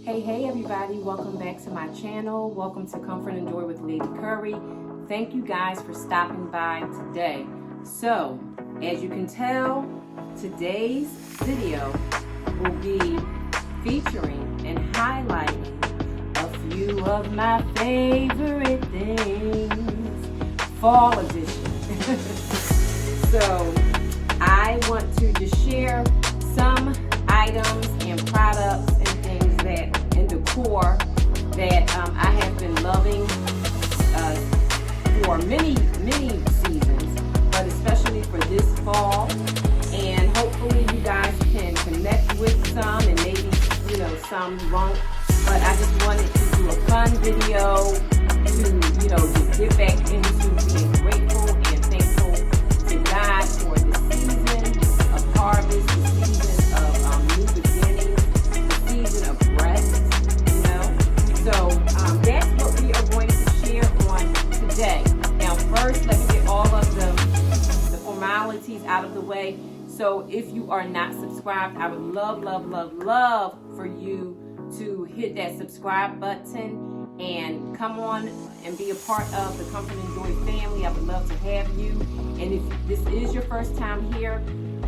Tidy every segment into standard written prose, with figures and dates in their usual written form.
Hey everybody, welcome back to my channel. Welcome to Comfort and Joy with Lady Curry. Thank you guys for stopping by today. So, as you can tell, today's video will be featuring and highlighting a few of my favorite things, fall edition. So, I want to just share some items and products and things that and decor that I have been loving for many seasons, but especially for this fall. And hopefully you guys can connect with some, and maybe some won't. But I just wanted to do a fun video to just get back into being grateful and thankful to God for the season of harvest, the season of new beginnings, the season of rest. So that's what we are going to share on today. Now, first, let me get all of the formalities out of the way. So if you are not subscribed, I would love for you to hit that subscribe button and come on and be a part of the Comfort and Joy family. I would love to have you. And if this is your first time here,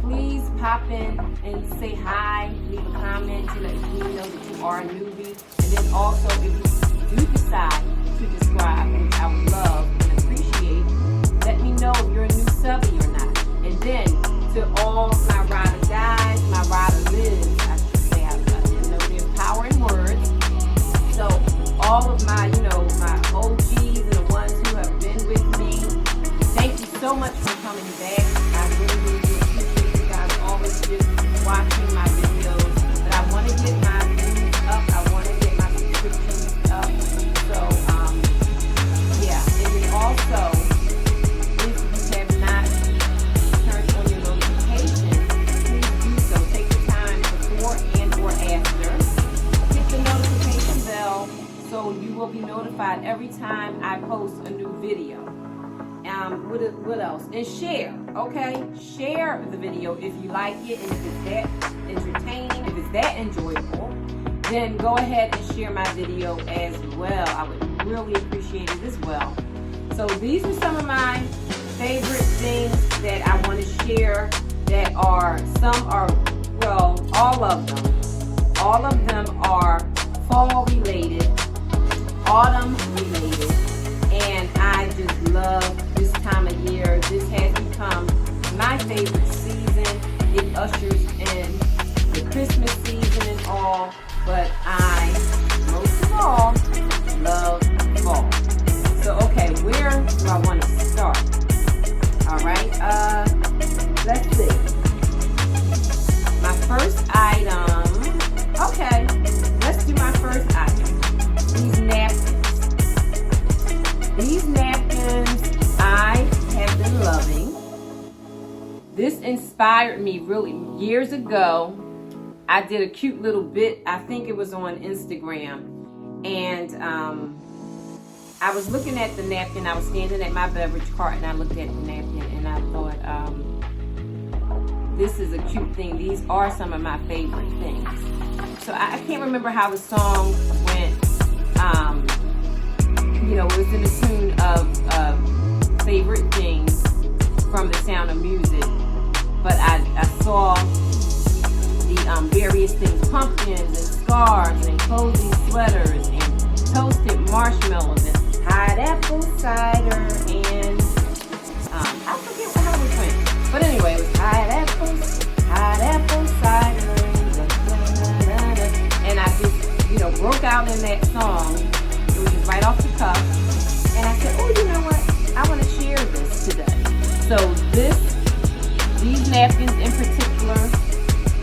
please pop in and say hi, leave a comment to let me know that you are a newbie. And then also, if you do decide to subscribe, which I would love and appreciate, let me know if you're a new subby or not. And then to all my rider guys, my rider lives, I should say, I know there's power in words. So all of my, my OGs and the ones who have been with me, thank you so much for coming back. I really appreciate you guys always just watching my videos. But I want to get my views up. I want to get my subscriptions up. So, yeah. And then also, if you have not turned on your notifications, please do so. Take the time before and or after. Hit the notification bell so you will be notified every time I post a new video. What else? And share, okay? Share the video if you like it, and if it's that entertaining, if it's that enjoyable, then go ahead and share my video as well. I would really appreciate it as well. So these are some of my favorite things that I want to share that are, all of them are fall related, autumn related, and I just love this time of year. This has become my favorite season. It ushers in the Christmas season and all, but I, most of all, love fall. So, okay, where do I want to start? All right, let's see. My first item, okay, let's do my first item. These napkins. These napkins I have been loving. This inspired me really years ago. I did a cute little bit. I think it was on Instagram. And I was looking at the napkin. I was standing at my beverage cart and I looked at the napkin and I thought, this is a cute thing. These are some of my favorite things. So I can't remember how the song went. It was in the tune of favorite things from The Sound of Music. But I saw the various things, pumpkins and scarves and cozy sweaters and toasted marshmallows and hot apple cider and I forget how it went. But anyway, it was hot apple cider, and I just broke out in that song. It was just right off the cuff, and I said, oh, you know what? I want to share this today. So these napkins in particular,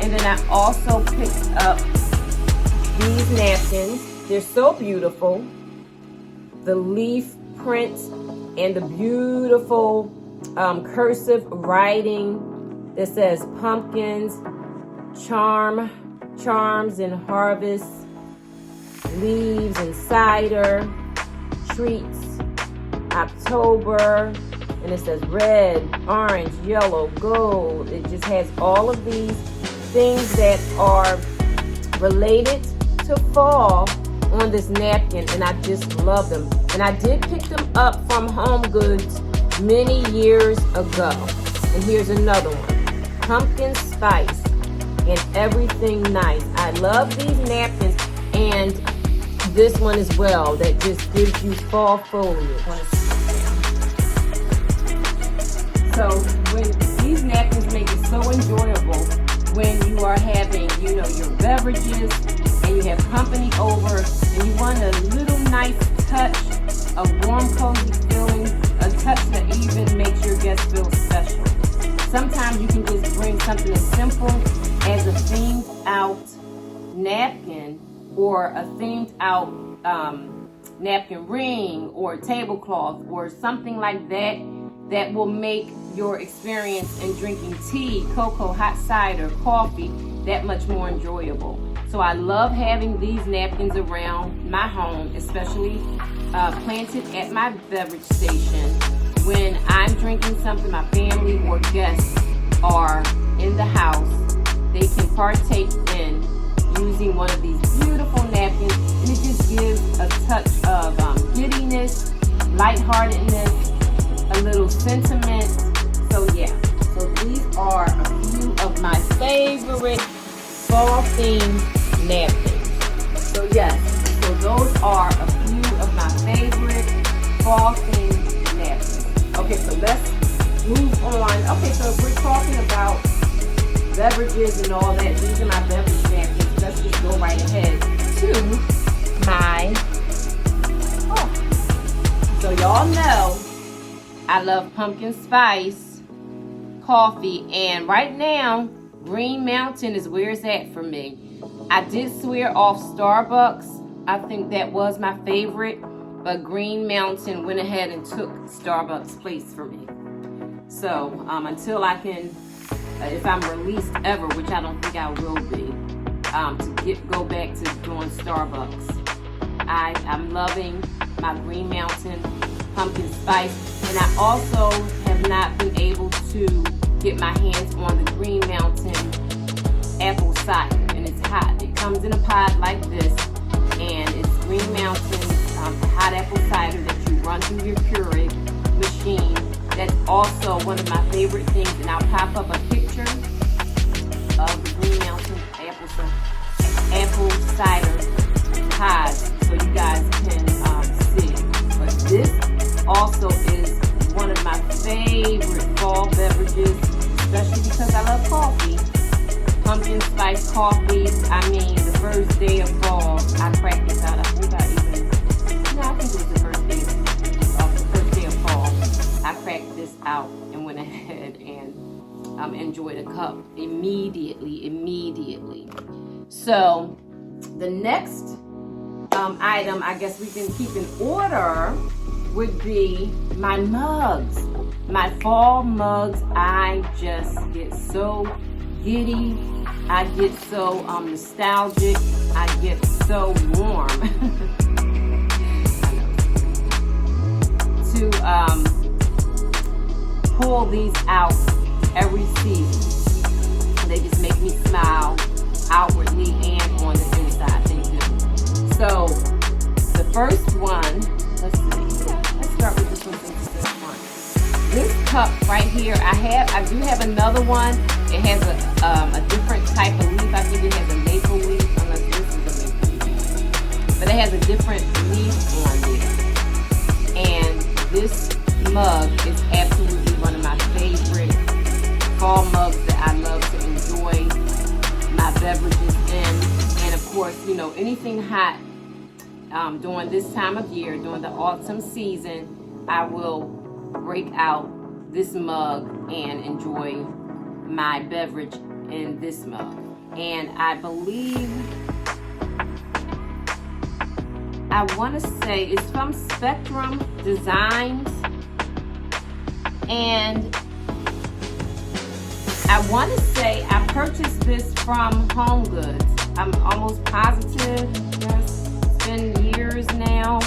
and then I also picked up these napkins. They're so beautiful. The leaf print and the beautiful cursive writing that says pumpkins, charms and harvest, leaves and cider, treats, October, and it says red, orange, yellow, gold. It just has all of these things that are related to fall on this napkin, and I just love them. And I did pick them up from Home Goods many years ago. And here's another one, pumpkin spice and everything nice. I love these napkins, and this one as well that just gives you fall foliage. So when these napkins make it so enjoyable when you are having, you know, your beverages and you have company over and you want a little nice touch of warm, cozy feeling, a touch that even makes your guests feel special. Sometimes you can just bring something as simple as a themed out napkin or a themed out napkin ring or tablecloth or something like that that will make your experience in drinking tea, cocoa, hot cider, coffee that much more enjoyable. So I love having these napkins around my home, especially planted at my beverage station. When I'm drinking something, my family or guests are in the house, they can partake in using one of these beautiful napkins, and it just gives a touch of giddiness, lightheartedness, a little sentiment. So yeah, so these are a few of my favorite fall themed napkins. So yes, so those are a few of my favorite fall themed napkins. Okay, so let's move on. Okay, so if we're talking about beverages and all that, these are my beverage napkins. Let's just go right ahead to my coffee. So y'all know I love pumpkin spice coffee, and right now Green Mountain is where it's at for me. I did swear off Starbucks. I think that was my favorite, but Green Mountain went ahead and took Starbucks' place for me. So until I can, if I'm released ever, which I don't think I will be, to go back to doing Starbucks. I'm loving my Green Mountain pumpkin spice, and I also have not been able to get my hands on the Green Mountain apple cider, and it's hot. It comes in a pod like this, and it's Green Mountain hot apple cider that you run through your Keurig machine. That's also one of my favorite things, and I'll pop up a picture of the Green Mountain apple cider pods so you guys can see it. But this also is one of my favorite fall beverages, especially because I love coffee. Pumpkin spice coffee. I mean, the first day of fall, I cracked this out. I think it was the first day of fall. I cracked this out and went ahead and enjoyed a cup immediately. So the next item, I guess we can keep in order, would be my mugs. My fall mugs. I just get so giddy. I get so nostalgic. I get so warm to pull these out every season. They just make me smile outwardly and on the inside. They do. So the first one, let's see. Let's start with this one since it's this one. This cup right here, I do have another one. It has a different type of leaf. I think it has a maple leaf, unless this is a maple leaf. But it has a different leaf on there. And this mug is absolutely one of my favorite fall mugs that I love to enjoy my beverages in. And of course, you know, anything hot during this time of year, during the autumn season, I will break out this mug and enjoy my beverage in this mug. And I believe, I want to say it's from Spectrum Designs, and I want to say I purchased this from Home Goods. I'm almost positive. Yes, it's been years now.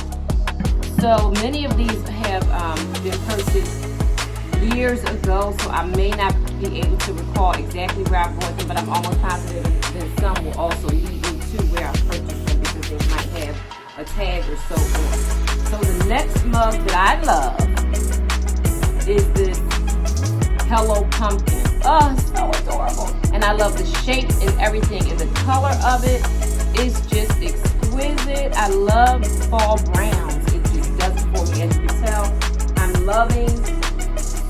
So many of these have been purchased years ago, so I may not be able to recall exactly where I bought them, but I'm almost positive that some will also lead me next mug that I love is this Hello Pumpkin. Oh, it's so adorable. And I love the shape and everything, and the color of it is just exquisite. I love fall browns. It just does it for me. As you can tell, I'm loving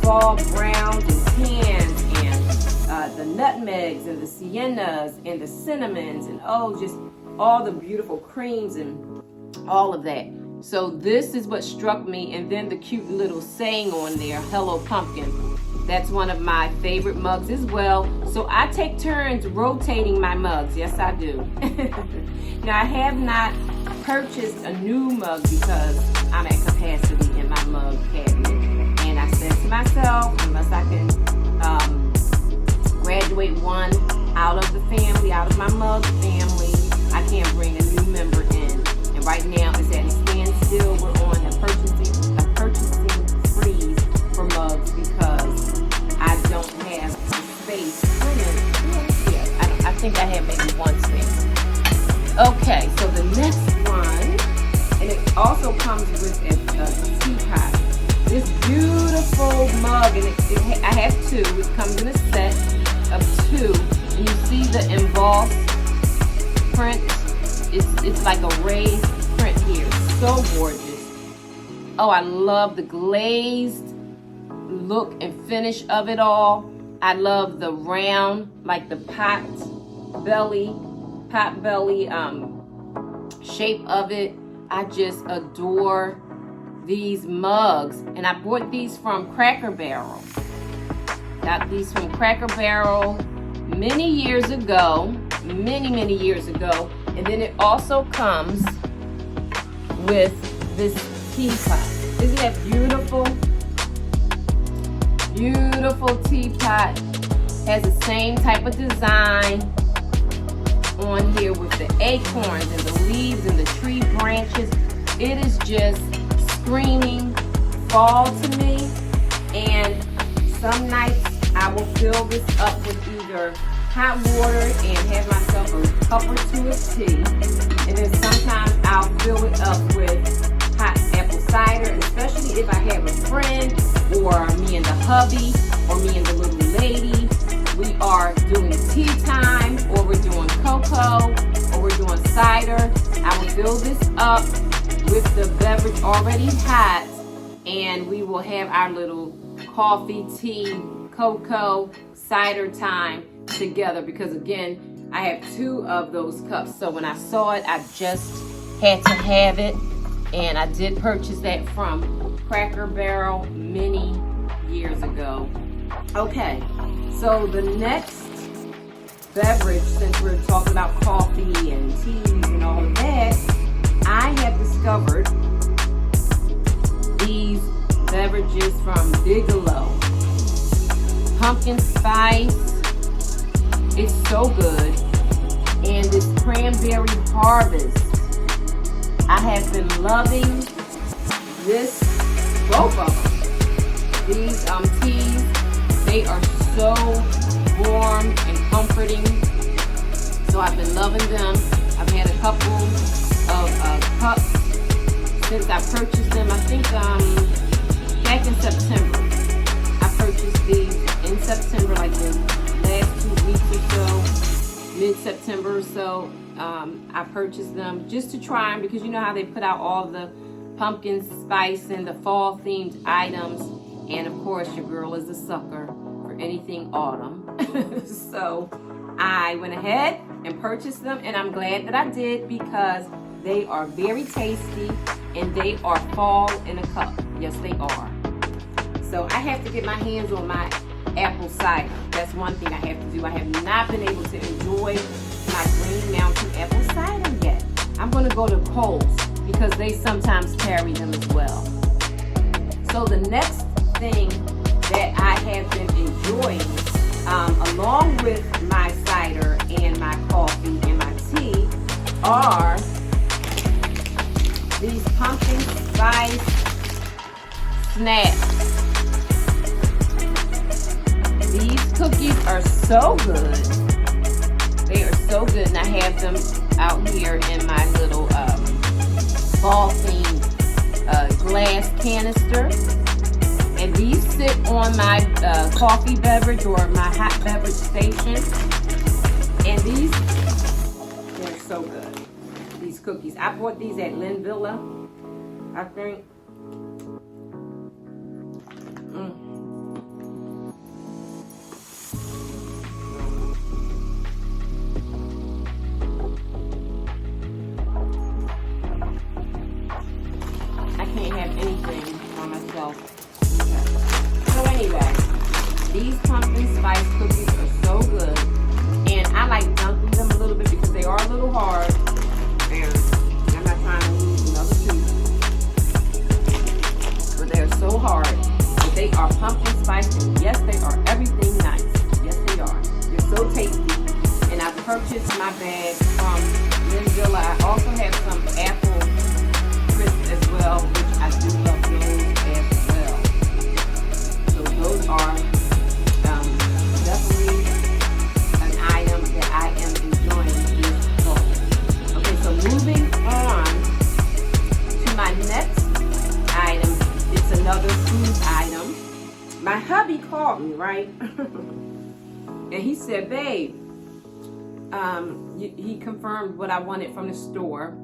fall browns and tans and the nutmegs and the siennas and the cinnamons and just all the beautiful creams and all of that. So this is what struck me, and then the cute little saying on there, Hello Pumpkin. That's one of my favorite mugs as well. So I take turns rotating my mugs. Yes, I do. Now, I have not purchased a new mug because I'm at capacity in my mug cabinet. And I said to myself, unless I can graduate one out of the family, out of my mug family, I can't bring a new member in. And right now, it's at a standstill. We're on a purchasing freeze for mugs because I don't have the space. Yeah, I think I have maybe one space. Okay, so the next one, and it also comes with a teapot. This beautiful mug, and I have two. It comes in a set of two, and you see the embossed print. It's like a raised print here. So gorgeous. Oh, I love the glazed look and finish of it all. I love the round, like the pot belly shape of it. I just adore these mugs, and I bought these from Cracker Barrel. Got these from Cracker Barrel many years ago, many years ago. And then it also comes with this teapot. Isn't that beautiful? Beautiful teapot. Has the same type of design on here with the acorns and the leaves and the tree branches. It is just screaming fall to me. And some nights I will fill this up with either hot water and have myself a cup or two of tea. And then sometimes I'll fill it up with hot apple cider, and especially if I have a friend or me and the hubby or me and the little lady. We are doing tea time, or we're doing cocoa, or we're doing cider. I will fill this up with the beverage already hot, and we will have our little coffee, tea, cocoa, cider time together, because again, I have two of those cups. So when I saw it, I just had to have it, and I did purchase that from Cracker Barrel many years ago. Okay, so the next beverage, since we're talking about coffee and teas and all of that, I have discovered these beverages from Bigelow. Pumpkin spice, it's so good. And this cranberry harvest, I have been loving both of them. These teas, they are so warm and comforting. So I've been loving them. I've had a couple of cups since I purchased them. I think back in September. I purchased these in September, like the last 2 weeks or so, mid-September or so. I purchased them just to try them, because you know how they put out all the pumpkin spice and the fall themed items. And of course, your girl is a sucker for anything autumn. So I went ahead and purchased them, and I'm glad that I did, because they are very tasty and they are fall in a cup. Yes, they are. So I have to get my hands on my apple cider. That's one thing I have to do. I have not been able to enjoy my Green Mountain apple cider yet. I'm going to go to Kohl's, because they sometimes carry them as well. So the next thing that I have been enjoying, along with my cider and my coffee and my tea, are these pumpkin spice snacks. These cookies are so good. They are so good, and I have them out here in my little fall themed glass canister. And these sit on my coffee beverage or my hot beverage station. And these, they're so good. These cookies. I bought these at Lynn Villa, I think. I can't have anything on myself. Okay. So anyway, these pumpkin spice cookies are so good. And I like dunking them a little bit because they are a little hard. And I'm not trying to lose another tooth. But they're so hard. But they are pumpkin spice. And yes, they are everything nice. Yes, they are. They're so tasty. And I purchased my bag from Lynn Villa. I also have some apple crisps as well, which I do love those as well. So those are definitely an item that I am enjoying this fall. Okay, so moving on to my next item. It's another food item. My hubby called me, right? And he said, babe, he confirmed what I wanted from the store.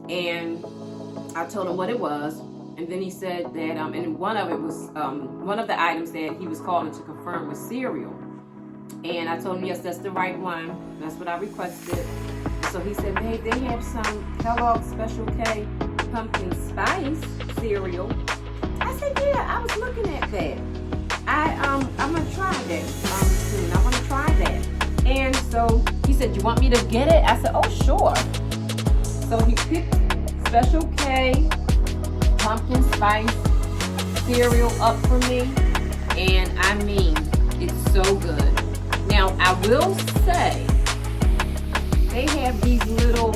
And I told him what it was. And then he said that, and one of it was, one of the items that he was calling to confirm was cereal. And I told him, yes, that's the right one. That's what I requested. So he said, babe, they have some Kellogg's Special K pumpkin spice cereal. I said, yeah, I was looking at that. I'm gonna try that soon. I want to try that. And so he said, you want me to get it? I said, oh, sure. So he picked Special K pumpkin spice cereal up for me. And I mean, it's so good. Now, I will say, they have these little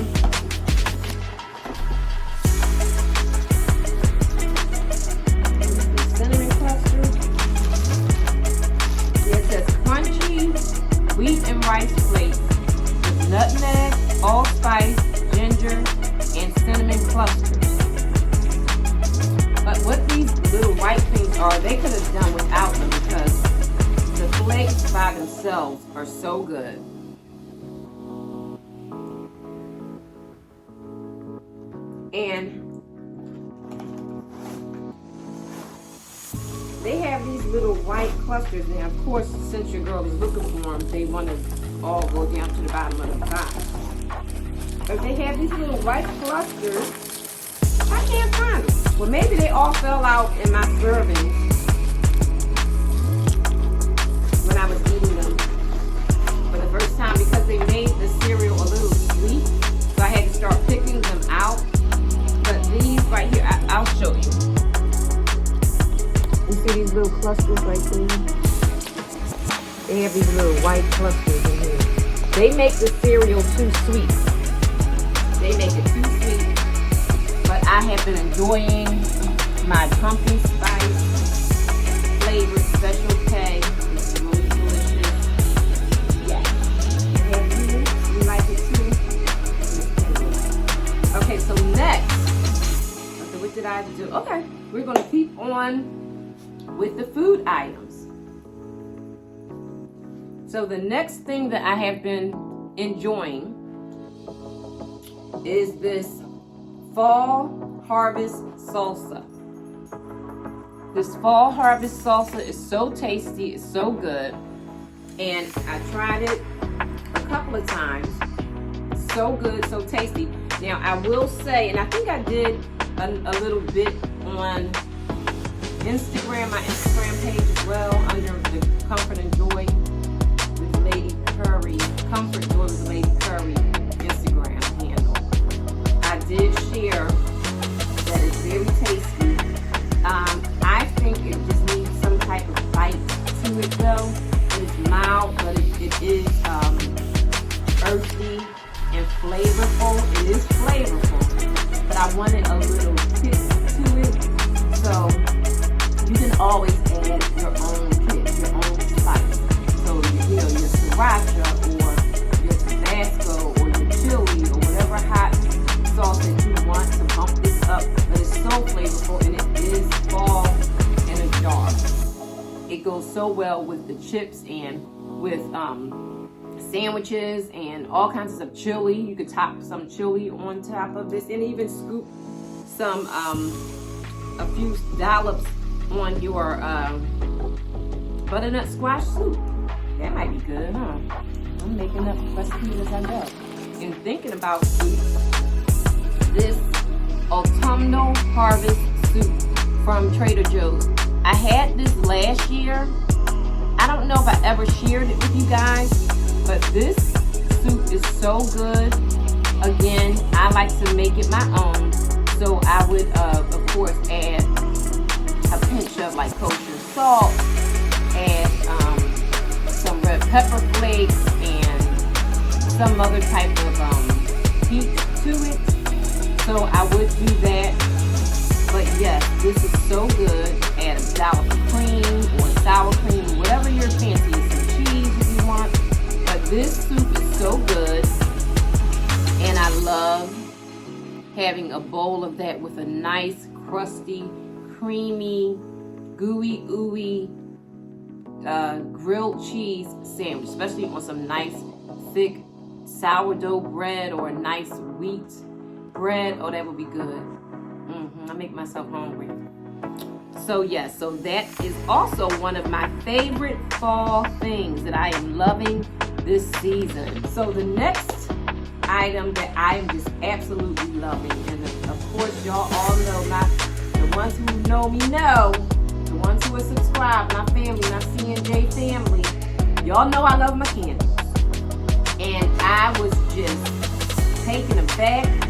cinnamon clusters. It says crunchy wheat and rice flakes with nutmeg, allspice, ginger, and cinnamon clusters. But what these little white things are, they could have done without them because the flakes by themselves are so good. And they have these little white clusters. Now, of course, since your girl is looking for them, they want to all go down to the bottom of the box. But they have these little white clusters. I can't find them. Well, maybe they all fell out in my serving when I was eating them for the first time because they made the cereal a little sweet. So I had to start picking them out. But these right here, I'll show you. You see these little clusters right there? They have these little white clusters in here. They make the cereal too sweet. They make it too sweet. But I have been enjoying my pumpkin spice flavored Special K. It's really delicious. Yeah. You like it too? Okay, so next. Okay, what did I do? Okay, we're going to keep on with the food items. So the next thing that I have been enjoying is this fall harvest salsa. This fall harvest salsa is so tasty, it's so good. And I tried it a couple of times. So good, so tasty. Now I will say, and I think I did a little bit on Instagram, my Instagram page as well, under the Comfort and Joy with Lady Curry. Comfort Joy with Lady Curry Instagram handle. I did share that it's very tasty. I think it just needs some type of bite to it though. It's mild, but it is earthy and flavorful. It is flavorful, but I wanted a little kick to it. So you can always add your own kick, your own spice. So your sriracha or your Tabasco or your chili or whatever hot sauce that you want to bump this up. But it's so flavorful and it so well with the chips and with sandwiches and all kinds of chili. You could top some chili on top of this, and even scoop some a few dollops on your butternut squash soup. That might be good, huh? I'm making up recipes as I go. And thinking about soup, this autumnal harvest soup from Trader Joe's. I had this last year. I don't know if I ever shared it with you guys, but this soup is so good. Again, I like to make it my own. So I would, of course, add a pinch of like kosher salt, add some red pepper flakes, and some other type of heat to it. So I would do that. But yes, this is so good. Add a dollop of cream or sour cream, whatever you're fancy. Some cheese if you want. But this soup is so good. And I love having a bowl of that with a nice, crusty, creamy, gooey, ooey grilled cheese sandwich, especially on some nice, thick sourdough bread or a nice wheat bread. Oh, that would be good. I make myself hungry. So yes, so that is also one of my favorite fall things that I am loving this season. So the next item that I am just absolutely loving, and of course y'all all know, the ones who know me know, the ones who are subscribed, my family, my C&J family, y'all know I love my candles. And I was just taken aback.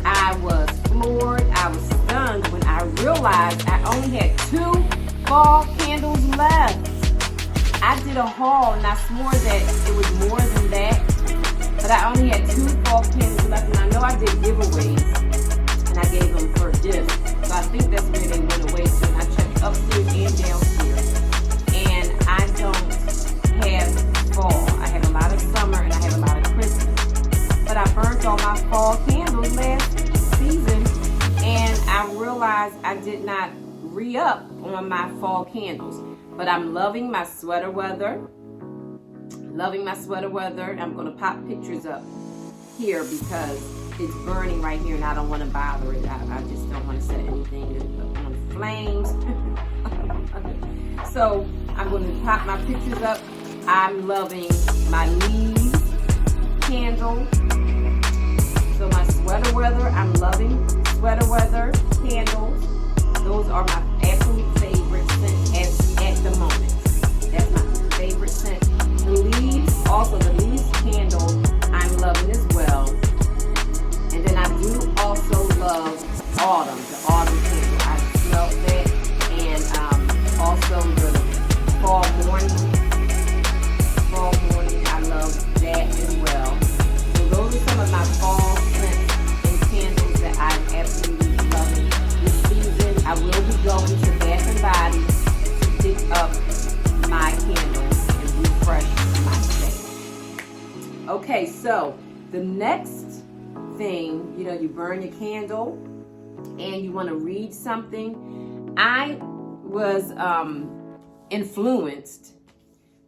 I was floored. I was stunned when I realized I only had 2 fall candles left. I did a haul and I swore that it was more than that, but I only had 2 fall candles left, and I know I did giveaways and I gave them for gifts. So I think that's where they went away to. And I checked upstairs and downstairs, and I don't have fall. I have a lot of summer and I have a lot of Christmas. But I burnt all my fall candles last season, and I realized I did not re-up on my fall candles. But I'm loving my sweater weather. Loving my sweater weather. I'm going to pop pictures up here because it's burning right here and I don't want to bother it. I just don't want to set anything on flames. So I'm going to pop my pictures up. I'm loving my leaves candle. So my sweater weather, I'm loving sweater weather candles. Those are my absolute favorite scent at the moment. That's my favorite scent. The leaves, also the leaves candle, I'm loving as well. And then I do also love autumn, the autumn candle. I smell that, and also the fall morning. I love that as well. So those are some of my fall scents and candles that I'm absolutely loving this season. I will be going to Bath and Body to pick up my candles and refresh my stay. Okay, so the next thing, you burn your candle and you want to read something. I was influenced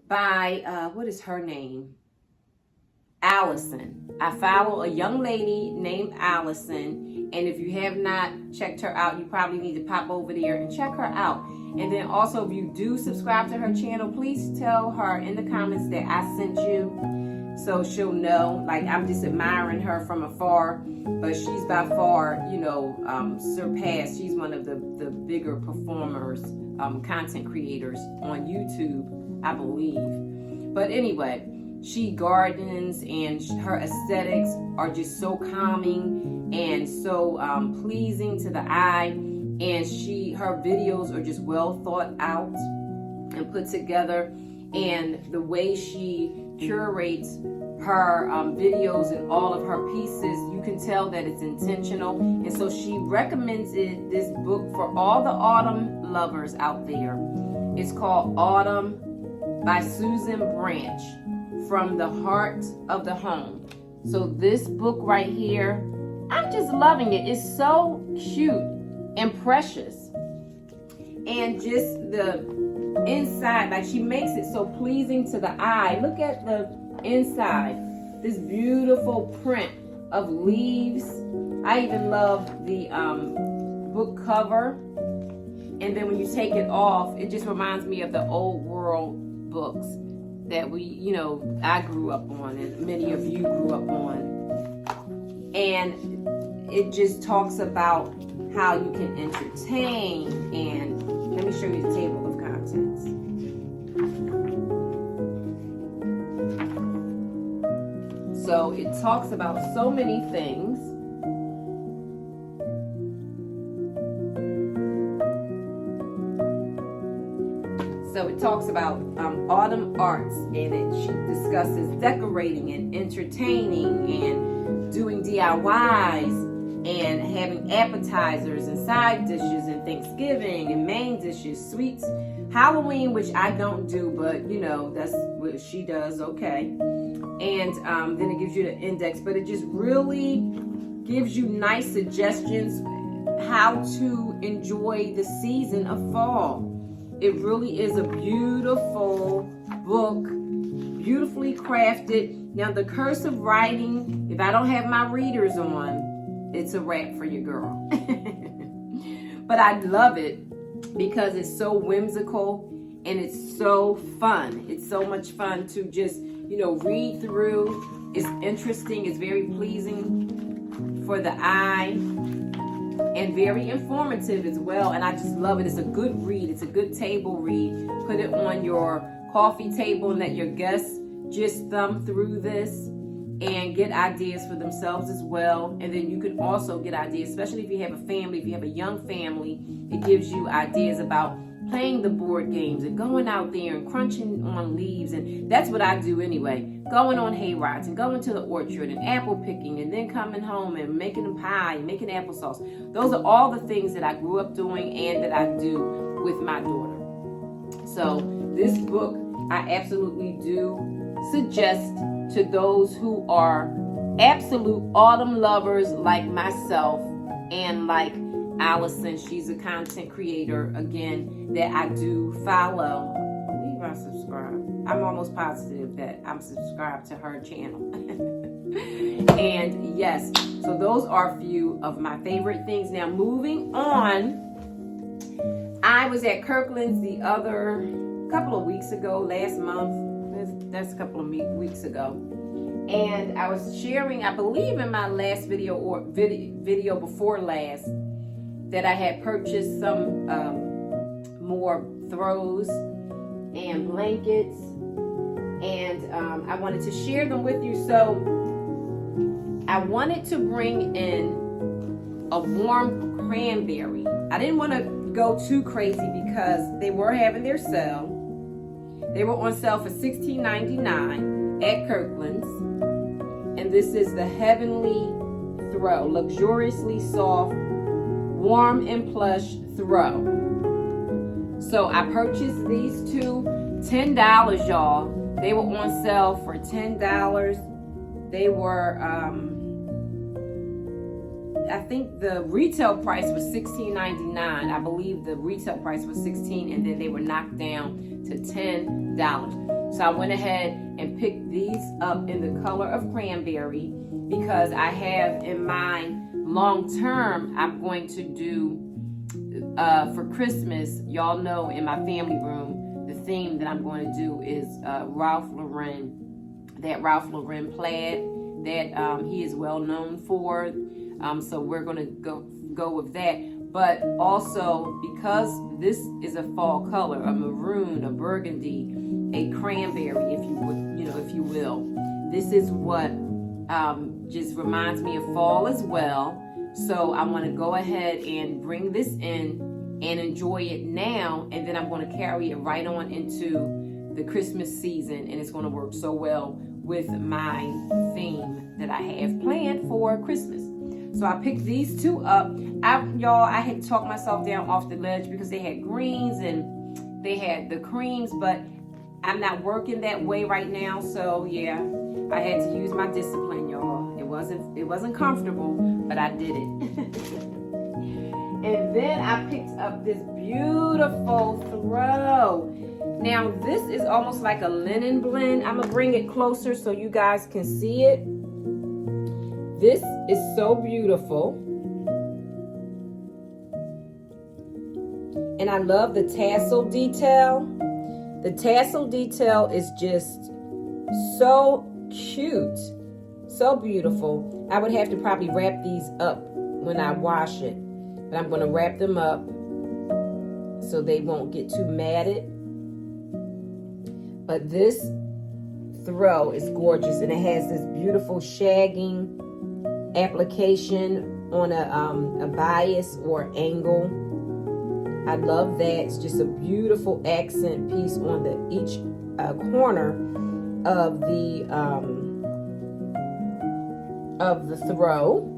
by, what is her name? Allison. I follow a young lady named Allison, and if you have not checked her out, you probably need to pop over there and check her out. And then also, if you do subscribe to her channel, please tell her in the comments that I sent you, so she'll know. Like, I'm just admiring her from afar, but she's by far, surpassed. She's one of the bigger performers, content creators on YouTube, I believe. But anyway, she gardens, and her aesthetics are just so calming and so pleasing to the eye. And her videos are just well thought out and put together. And the way she curates her videos and all of her pieces, you can tell that it's intentional. And so she recommended this book for all the autumn lovers out there. It's called Autumn by Susan Branch, From the Heart of the Home. So this book right here, I'm just loving it. It's so cute and precious. And just the inside, like she makes it so pleasing to the eye. Look at the inside, this beautiful print of leaves. I even love the book cover. And then when you take it off, it just reminds me of the old world books that I grew up on, and many of you grew up on. And it just talks about how you can entertain. And let me show you the table of contents. So it talks about so many things. So it talks about autumn arts, and she discusses decorating and entertaining and doing DIYs and having appetizers and side dishes and Thanksgiving and main dishes, sweets, Halloween, which I don't do, but that's what she does, okay. And then it gives you the index, but it just really gives you nice suggestions how to enjoy the season of fall. It really is a beautiful book, beautifully crafted. Now, the cursive writing, if I don't have my readers on, it's a wrap for your girl. But I love it because it's so whimsical and it's so fun. It's so much fun to just, read through. It's interesting. It's very pleasing for the eye. And very informative as well, and I just love it. It's a good read. It's a good table read. Put it on your coffee table and let your guests just thumb through this and get ideas for themselves as well. And then you can also get ideas, especially if you have a family, if you have a young family, it gives you ideas about playing the board games and going out there and crunching on leaves. And that's what I do anyway. Going on hay rides and going to the orchard and apple picking and then coming home and making a pie and making applesauce. Those are all the things that I grew up doing and that I do with my daughter. So this book, I absolutely do suggest to those who are absolute autumn lovers like myself and like Allison. She's a content creator, again, that I do follow. I believe I subscribe. I'm almost positive that I'm subscribed to her channel. And yes, so those are a few of my favorite things. Now, moving on, I was at Kirkland's the other couple of weeks ago, last month. That's a couple of weeks ago. And I was sharing, I believe in my last video or video before last, that I had purchased some more throws and blankets, and I wanted to share them with you. So I wanted to bring in a warm cranberry. I didn't want to go too crazy because they were having their sale. They were on sale for $16.99 at Kirkland's, and this is the Heavenly Throw, luxuriously soft, warm and plush throw. So I purchased these two, $10, y'all. They were on sale for $10. They were, I think the retail price was $16.99. I believe the retail price was $16, and then they were knocked down to $10. So I went ahead and picked these up in the color of cranberry because I have in mind long term, I'm going to do for Christmas, y'all know in my family room, the theme that I'm going to do is Ralph Lauren, that Ralph Lauren plaid that he is well known for. So we're going to go with that. But also, because this is a fall color, a maroon, a burgundy, a cranberry, if you will, this is what just reminds me of fall as well. So I want to go ahead and bring this in and enjoy it now, and then I'm going to carry it right on into the Christmas season, and it's going to work so well with my theme that I have planned for Christmas. So I picked these two up. I had talked myself down off the ledge because they had greens and they had the creams, but I'm not working that way right now. So yeah, I had to use my discipline, y'all. It wasn't comfortable, but I did it. And then I picked up this beautiful throw. Now this is almost like a linen blend. I'm gonna bring it closer so you guys can see it. This is so beautiful. And I love the tassel detail. The tassel detail is just so cute, so beautiful. I would have to probably wrap these up when I wash it, but I'm gonna wrap them up so they won't get too matted. But this throw is gorgeous, and it has this beautiful shagging application on a bias or angle. I love that. It's just a beautiful accent piece on each corner of the throw.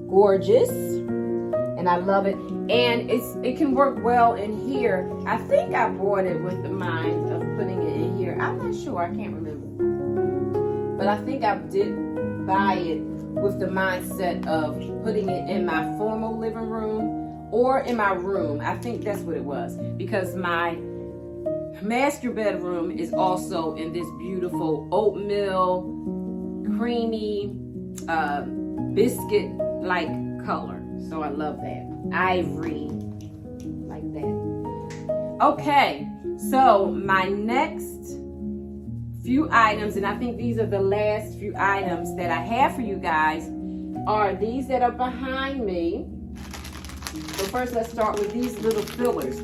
Gorgeous, and I love it. And it can work well in here. I think I bought it with the mind of putting it in here. I'm not sure. I can't remember, but I think I did buy it with the mindset of putting it in my formal living room or in my room. I think that's what it was, because my master bedroom is also in this beautiful oatmeal, creamy, biscuit like color. So I love that. Ivory, like that. Okay, so my next few items, and I think these are the last few items that I have for you guys, are these that are behind me. So first let's start with these little fillers.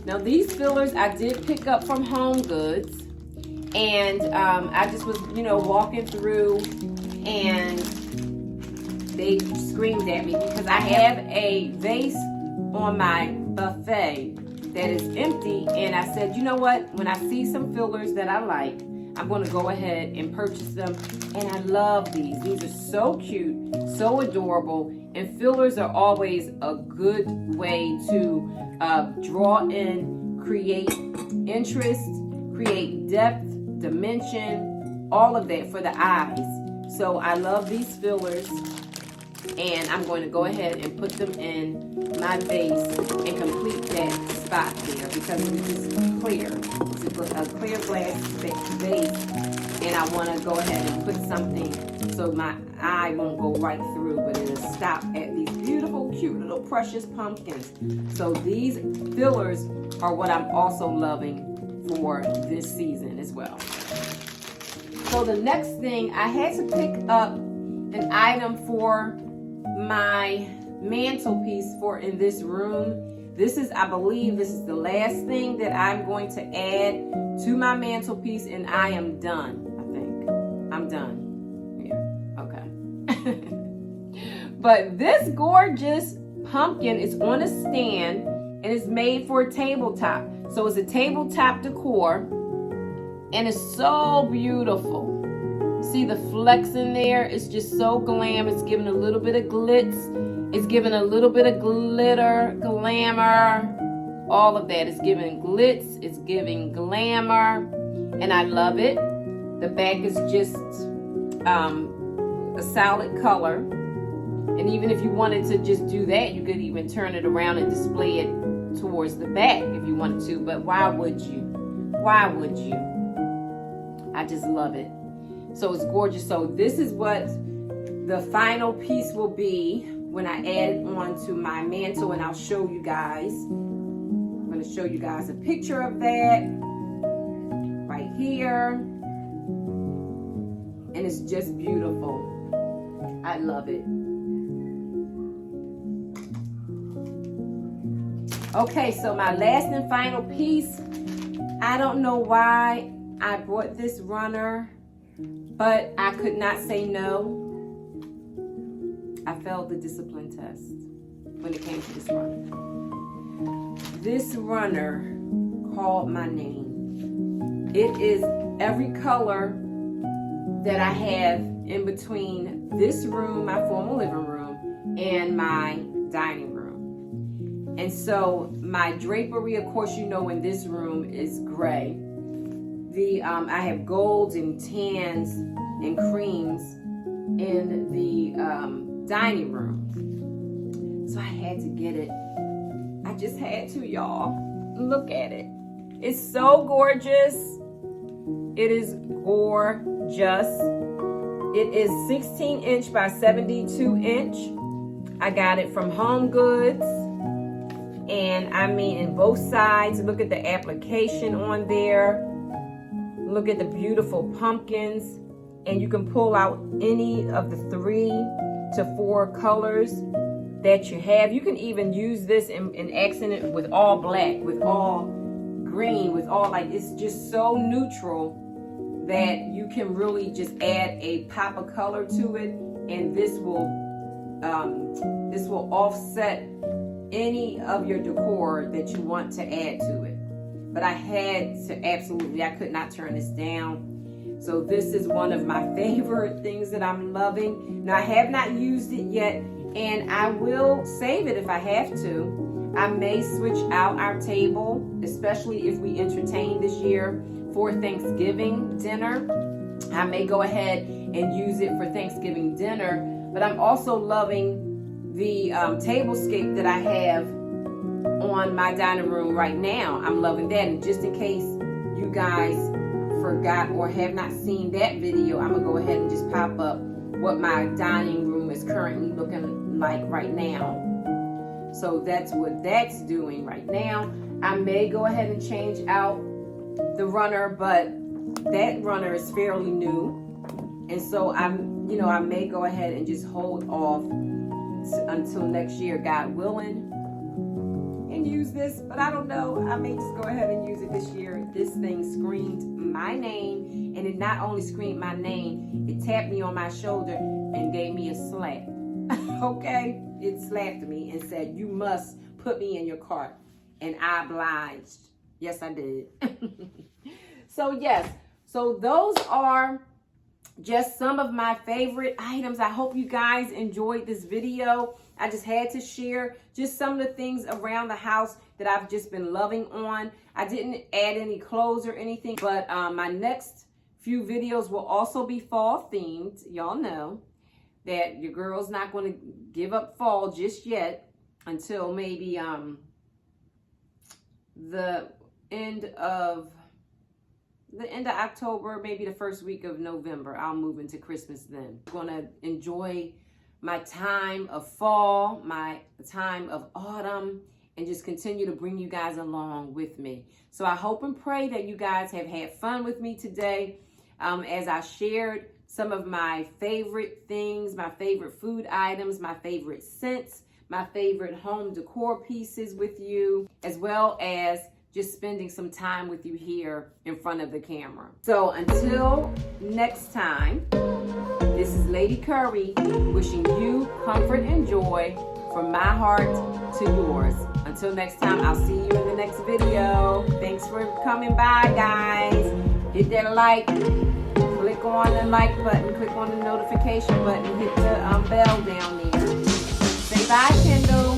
Now these fillers I did pick up from Home Goods, and I just was, walking through, and they screamed at me because I have a vase on my buffet that is empty, and I said, you know what, when I see some fillers that I like, I'm going to go ahead and purchase them. And I love these. These are so cute, so adorable, and fillers are always a good way to draw in, create interest, create depth, dimension, all of that for the eyes. So I love these fillers, and I'm going to go ahead and put them in my vase and complete that spot there, because it's just clear. It's a clear glass vase, and I want to go ahead and put something so my eye won't go right through, but it'll stop at these beautiful, cute little precious pumpkins. So these fillers are what I'm also loving for this season as well. So the next thing, I had to pick up an item for my mantelpiece for in this room. This is, I believe, this is the last thing that I'm going to add to my mantelpiece, and I am done. I think I'm done. Yeah, okay. But this gorgeous pumpkin is on a stand, and it's made for a tabletop. So it's a tabletop decor, and it's so beautiful. See the flecks in there? It's just so glam. It's giving a little bit of glitz. It's giving a little bit of glitter, glamour, all of that. It's giving glitz. It's giving glamour, and I love it. The back is just a solid color, and even if you wanted to just do that, you could even turn it around and display it towards the back if you wanted to. But why would you? Why would you? I just love it. So it's gorgeous. So this is what the final piece will be when I add it on to my mantle, and I'll show you guys. I'm going to show you guys a picture of that right here. And it's just beautiful. I love it. Okay, so my last and final piece, I don't know why I bought this runner, but I could not say no. I failed the discipline test when it came to this runner. This runner called my name. It is every color that I have in between this room, my formal living room, and my dining room. And so my drapery, of course, you know, in this room is gray. I have golds and tans and creams in the dining room. So I had to get it. I just had to, y'all. Look at it. It's so gorgeous. It is gorgeous. It is 16 inch by 72 inch. I got it from Home Goods. And I mean, in both sides, look at the application on there. Look at the beautiful pumpkins. And you can pull out any of the 3 to 4 colors that you have. You can even use this and accent it with all black, with all green, with all, like, it's just so neutral that you can really just add a pop of color to it, and this will offset any of your decor that you want to add to it. But I had to I could not turn this down. So this is one of my favorite things that I'm loving. Now, I have not used it yet, and I will save it if I have to. I may switch out our table, especially if we entertain this year for Thanksgiving dinner. I may go ahead and use it for Thanksgiving dinner, but I'm also loving the tablescape that I have on my dining room right now. I'm loving that, and just in case you guys forgot or have not seen that video, I'm gonna go ahead and just pop up what my dining room is currently looking like right now. So that's what that's doing right now. I may go ahead and change out the runner, but that runner is fairly new, and so I may go ahead and just hold off until next year, God willing, and use this. But I don't know, I may just go ahead and use it this year. This thing screamed my name, and it not only screamed my name, it tapped me on my shoulder and gave me a slap. Okay, it slapped me and said, "You must put me in your cart," and I obliged. Yes, I did. So yes, so those are just some of my favorite items. I hope you guys enjoyed this video. I just had to share just some of the things around the house that I've just been loving on. I didn't add any clothes or anything, but my next few videos will also be fall themed. Y'all know that your girl's not going to give up fall just yet until maybe the end of October, maybe the first week of November. I'll move into Christmas then. I'm going to enjoy my time of fall, my time of autumn, and just continue to bring you guys along with me. So I hope and pray that you guys have had fun with me today as I shared some of my favorite things, my favorite food items, my favorite scents, my favorite home decor pieces with you, as well as just spending some time with you here in front of the camera. So until next time, this is Lady Curry wishing you comfort and joy from my heart to yours. Until next time, I'll see you in the next video. Thanks for coming by, guys. Hit that like, click on the like button, click on the notification button, hit the bell down there. Say bye, Kendall.